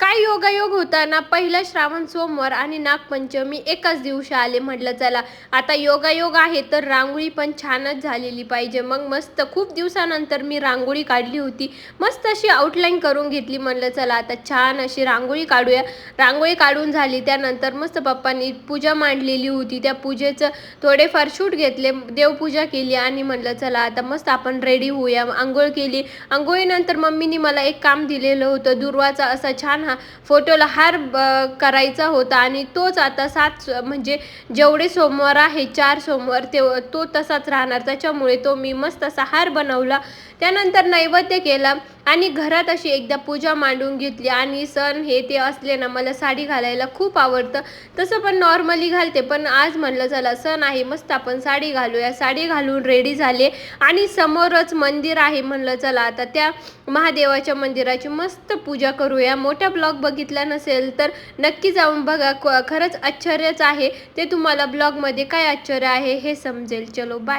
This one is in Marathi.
काय योगायोग होता ना, पहिला श्रावण सोमवार आणि नागपंचमी एकाच दिवशी आले. म्हटलं चला आता योगायोग आहे तर रांगोळी पण छानच झालेली पाहिजे. मग मस्त खूप दिवसानंतर मी रांगोळी काढली होती. मस्त अशी आउटलाईन करून घेतली. म्हटलं चला आता छान अशी रांगोळी काढूया. रांगोळी काढून झाली त्यानंतर मस्त पप्पांनी पूजा मांडलेली होती. त्या पूजेचं थोडेफार शूट घेतले, देवपूजा केली आणि म्हटलं चला आता मस्त आपण रेडी होऊया. आंघोळ केली. आंघोळीनंतर मम्मीनी मला एक काम दिलेलं होतं. दुर्वाचा असा छान फोटोला हार करायचा होता आणि तोच आता 7 म्हणजे जेवढे सोमवार आहे 4 सोमवार तो तसाच राहणार. त्याच्यामुळे तो मी मस्त असा हार बनवला. त्यानंतर नैवेद्य केला आणि घरात अशी एकदा पूजा मांडून घेतली. आणि सण हे ते असले ना, मला साडी घालायला खूप आवडतं. तसं पण नॉर्मली घालते, पण आज म्हणलं चला सण आहे मस्त आपण साडी घालूया. साडी घालून रेडी झाले आणि समोरच मंदिर आहे. म्हणलं चला आता त्या महादेवाच्या मंदिराची मस्त पूजा करूया. मोठा ब्लॉग बघितला नसेल तर नक्की जाऊन बघा. खरंच आश्चर्यच आहे ते. तुम्हाला ब्लॉगमध्ये काय आश्चर्य आहे हे समजेल. चलो बाय.